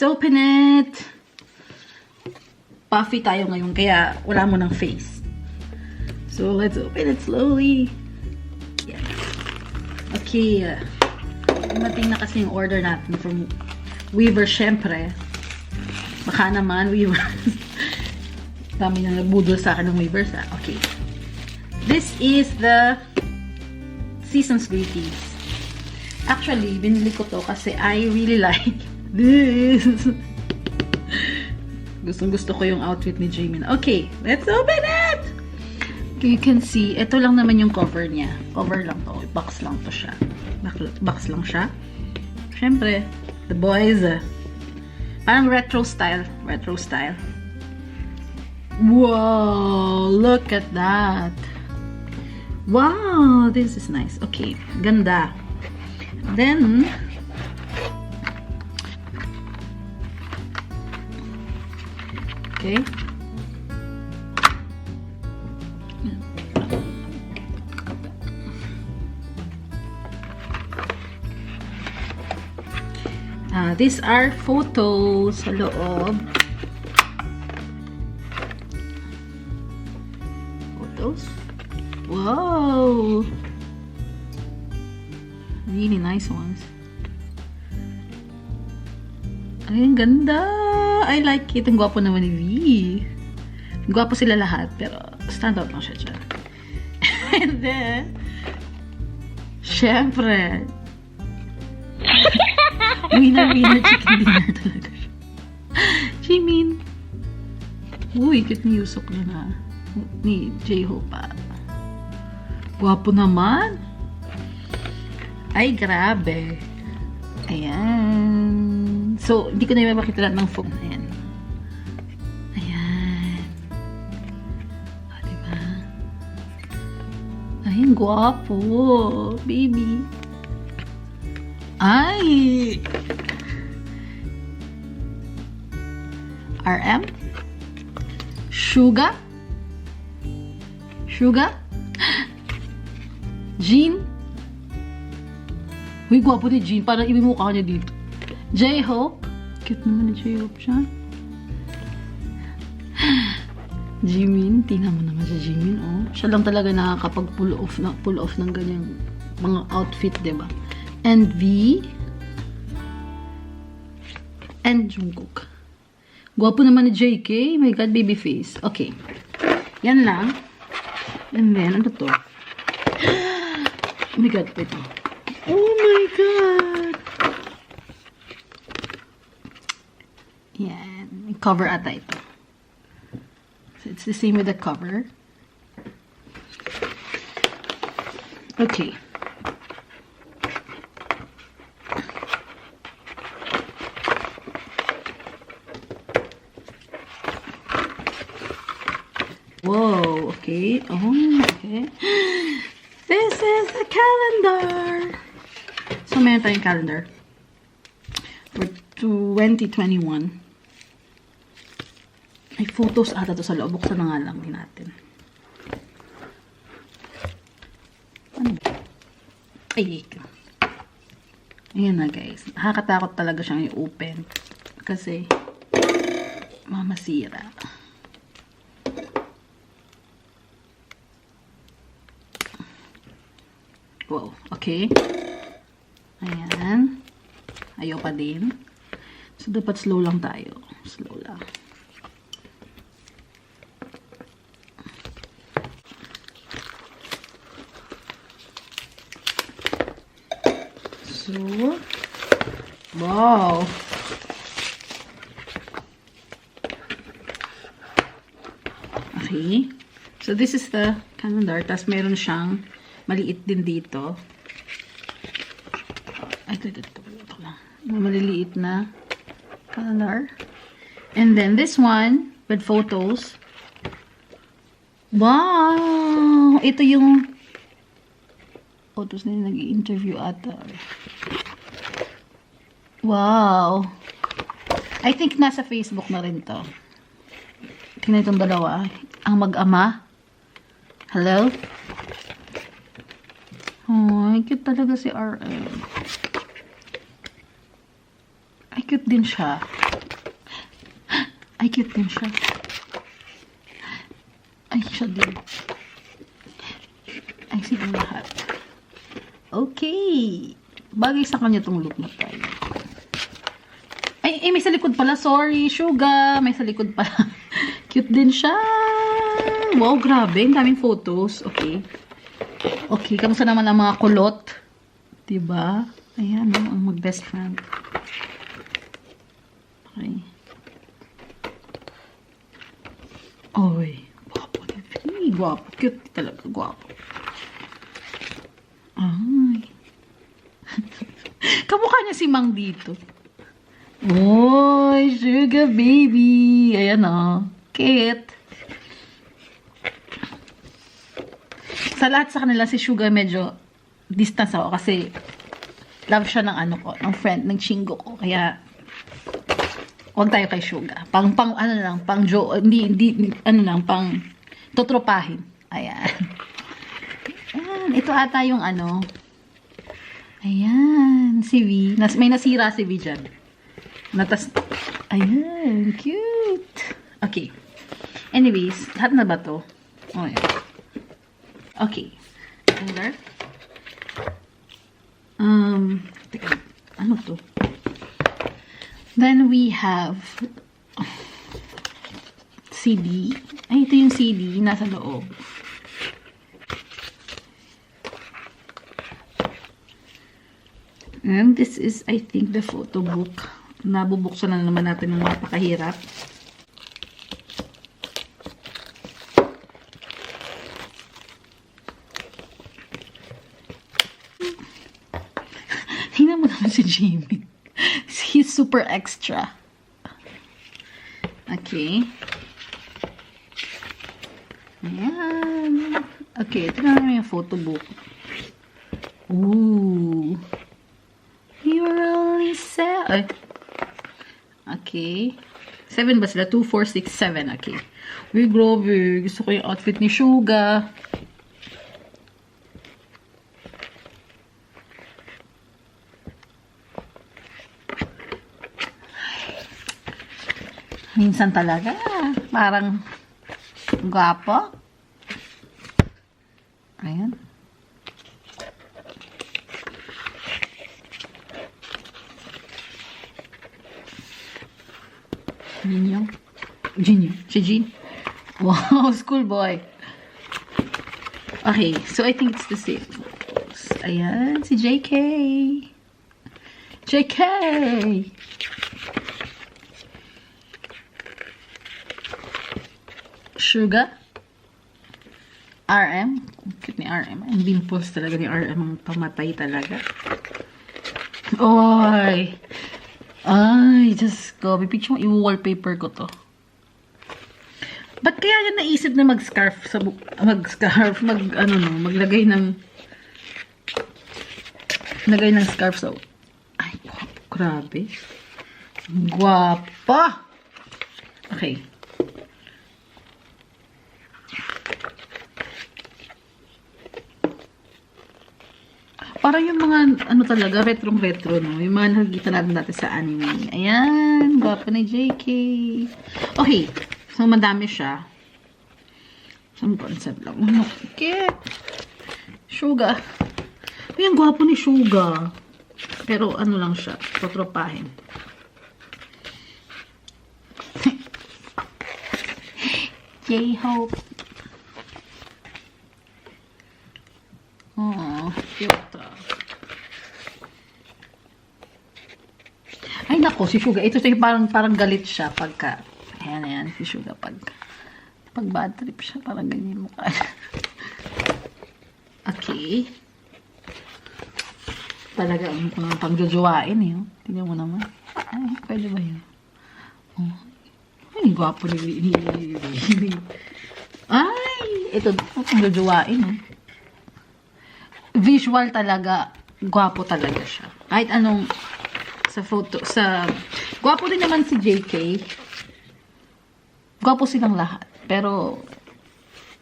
let's open it. Puffy tayo ngayon, kaya wala mo ng face. So, let's open it slowly. Yes. Okay. Dumating na kasi yung order natin from Weaver, syempre. Baka naman, Weaver. Dami na nagbudol sa akin ng Weavers, ah. Okay. This is the Seasons Greetings. Actually, binili ko to kasi I really like this. Gustong-gusto ko yung outfit ni Jimin. Okay, let's open it! Okay, you can see, ito lang naman yung cover niya. Cover lang to. Box lang to siya. Box lang siya. Siyempre, the boys, parang retro style. Retro style. Wow! Look at that! Wow! This is nice. Okay, ganda. Then, okay. These are photos sa loob. Photos. Wow! Really nice ones. Ay, ang ganda! I like it. Ang gwapo naman ni V. Gwapo sila lahat, pero stand out lang siya dyan. And then, syempre, winner chicken dinner talaga siya. Jimin. Uy, cute ni Yusok niya na. Ni J-Hope pa. Gwapo naman. Ay, grabe. Ayan. So, hindi ko na yung makita lahat ng phone. Ayan. Ayan. O, diba? Ay, ang gwapo. Baby. Ay! RM? Suga? Suga? Jean? Uy, gwapo ni Jean. Parang iba mukha niya dito. J-Hope. Cute naman ni J-Hope siya. Jimin. Tingnan mo naman si Jimin, oh. Siya lang talaga nakakapag-pull off ng ganyang mga outfit, diba? And V. And Jungkook. Gwapo naman ni JK. My God, baby face. Okay. Yan lang. And then, ano to? Oh my God, wait. Oh my God! Yan. Cover ata ito. So, it's the same with the cover. Okay. Whoa, okay. Oh, okay. This is the calendar. So, meron tayong calendar for 2021. May photos ata to sa loob. Buksan na nga lang din natin. Ano? Ay, ayan na guys. Nakakatakot talaga siyang i-open. Kasi, mamasira. Wow, okay. Ayan. Ayaw pa din. So, dapat slow lang tayo. Slow lang. So, wow. Okay. So, this is the calendar. Tapos, meron siyang maliit din dito. Ay, ito lang. Maliliit na calendar. And then this one with photos. Wow! Ito yung photos na nag-i-interview ata. Wow! I think nasa Facebook na rin to. Tingnan itong dalawa. Ang mag-ama. Hello? Oh, cute talaga si RM. Ay, cute din siya. cute din siya. Ay, siya din. Ay, silang lahat. Okay. Bagay sa kanya tong look na tayo. Ay, may sa likod pala. Sorry, Suga. May sa likod pala. Cute din siya. Wow, grabe. Ang daming photos. Okay. Okay, kamusta naman ang mga kulot? Diba? Ayan, no? Ang mag-best friend. Okay. Oy. Guwapo. Guwapo. Cute talaga. Guwapo. Ay. Kamukha niya si Mang dito. Oy, sugar baby. Ayan o. Cute. Sa lahat sa kanila, si Sugar medyo distance ako kasi love siya ng ano ko, ng friend, ng chingo ko. Kaya, huwag tayo kay Sugar. Pang ano lang, pang hindi, ano lang, pang tutropahin. Ayan. Ayan. Ito ata yung ano. Ayan. Si V. May nasira si V dyan. Ayan. Cute. Okay. Anyways, lahat na ba to? Oh, ayan. Okay. Color. Teka, ano to? Then we have CD. Ay, ito yung CD. Nasa loob. And this is, I think, the photo book. Nabubuksan na naman natin ng napakahirap. Tingnan mo naman si Jamie. He's super extra. Okay. Ayan. Okay, ito na naman yung photo book. Ooh. You're only 7. Okay. 7 ba sila? 2, 4, 6, 7. Okay. Uy, grabe. Gusto ko yung outfit ni Suga. Minsan talaga, parang gwapo. Ayan. Jinyo. Si Jin. Wow, schoolboy. Okay, so I think it's the same. Ayan, si JK. JK! Sugar. RM. Cute ni RM. Ang dimples talaga ni RM. Ang pamatay talaga. Oy! Ay, just go. May picture mo, i-wallpaper ko to. Ba't kaya yan naisip na mag-scarf sa maglagay ng scarf sa ay, grabe. Guwapa! Okay. Parang yung mga, ano talaga, retro-retro, no? Yung mga nakikita natin dati sa anime. Ayan, gwapo ni JK. Okay, so madami siya. Some concept lang. Ano, cute. Suga. Ayan, gwapo ni Suga. Pero ano lang siya, potropahin. J-Hope. Oh, cute. Ay, nako, si Suga. Ito yung parang galit siya pagka, ayan, si Suga, pag bad trip siya, parang ganyan mukha. Okay. Talaga, pang-jojowain eh. Oh. Tingnan mo naman. Ay, pwede ba yun? Oh. Ay, gwapo ni ay, ito, pang-jojowain oh. Visual talaga, gwapo talaga siya. Kahit anong sa photo, gwapo din naman si JK. Gwapo silang lahat. Pero,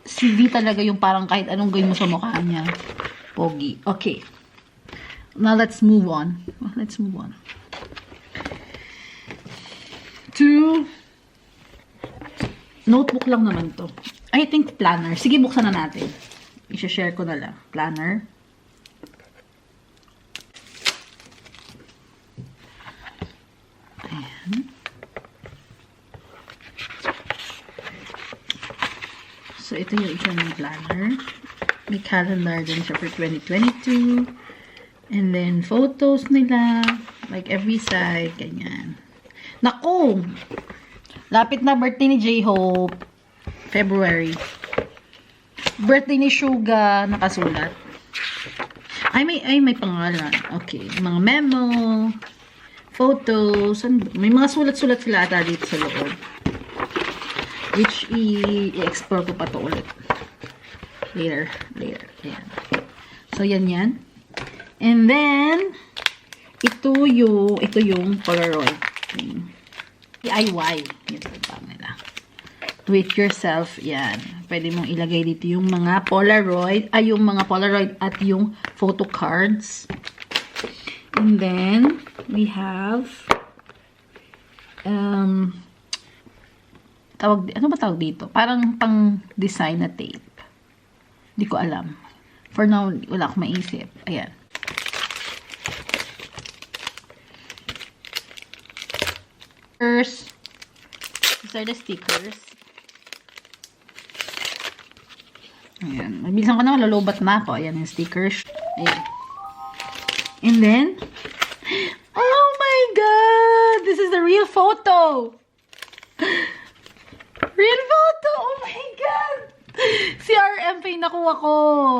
si V talaga yung parang kahit anong gawin mo sa mukha niya. Pogi. Okay. Now, let's move on. To Notebook lang naman to. I think planner. Sige, buksan na natin. I-share ko na lang. Planner. Ayan. So, ito yung isa ng planner. May calendar din siya for 2022. And then, photos nila. Like, every side. Ganyan. Naku! Lapit na birthday ni J-Hope. February. Birthday ni Suga. Nakasulat. Ay, may pangalan. Okay. Mga memo. Photos. May mga sulat-sulat sila ata dito sa loob. Which, i-explore ko pa to ulit. Later. Ayan. So, yan. And then, ito yung Polaroid. DIY. Ito pa nila. Do it yourself. Yan. Pwede mong ilagay dito yung mga Polaroid. Yung mga Polaroid at yung photo cards. And then, we have ano ba tawag dito? Parang pang-design na tape. Hindi ko alam. For now, wala akong maisip. Ayan. These are the stickers. Ayan. Mabilisan ko na, lalobat na ako. Ayan yung stickers. Ayan. And then, oh my God! This is the real photo! Real photo! Oh my God! Si RM pa yung nakuha ko.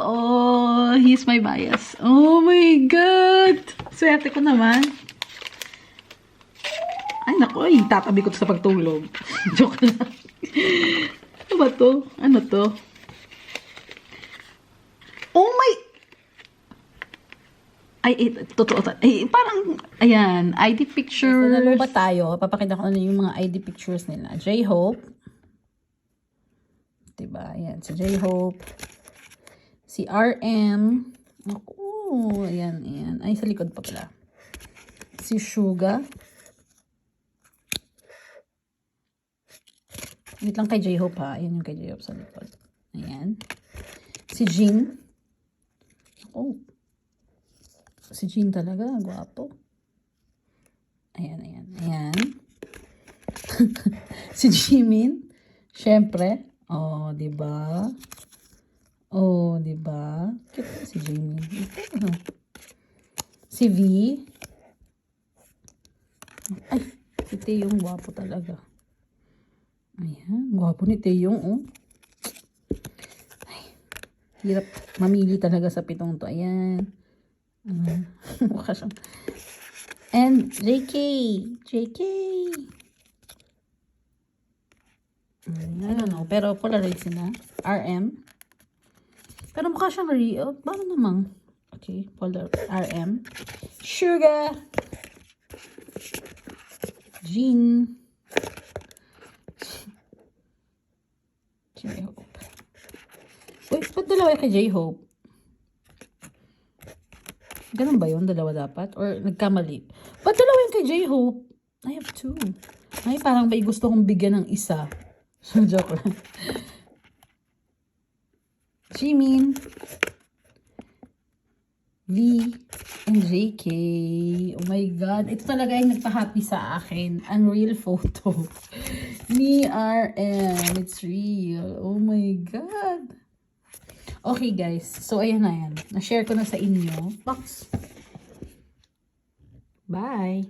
Oh, he's my bias. Oh my God! Swerte ko naman. Ay, naku, tatabi ko to sa pagtulog. Joke lang. Ano ba to? Ano to? Oh my... Ay, totoo. Ay, parang, ayan, ID pictures. So, nalo ba tayo? Papakita ko na yung mga ID pictures nila. J-Hope. Diba? Ayan, si J-Hope. Si RM. Oh, ayan. Ay, sa likod pa pala. Si Suga. Wait lang kay J-Hope ha. Ayan yung kay J-Hope sa likod. Ayan. Si Jean. Oh. Si Jean talaga. Gwapo. Ayan. Si Jimin. Siyempre. Oh, diba? Cute si Jimin. Si V. Ay, si Taeyong gwapo talaga. Ayan, gwapo ni Taeyong, oh. Ay, hirap mamili talaga sa pitong to. Ayan. Mukha siyang. And JK. I don't know, pero Polaroid sila. RM. Pero mukha siyang real. Bakit namang? Okay, Polaroid. RM. Sugar. Jean. J-Hope. Uy, ba't dalawa kay J-Hope? Ganun ba yun? Dalawa dapat? Or nagkamali? Ba't dalawa yung kay J-Hope? I have two. Ay, parang may gusto kong bigyan ng isa. So, joke lang. Jimin. V. And JK. Oh my God. Ito talaga yung nagpa-happy sa akin. Unreal photo. Ni RM. It's real. Oh my God. Okay guys. So ayan na yan. Na-share ko na sa inyo. Box. Bye.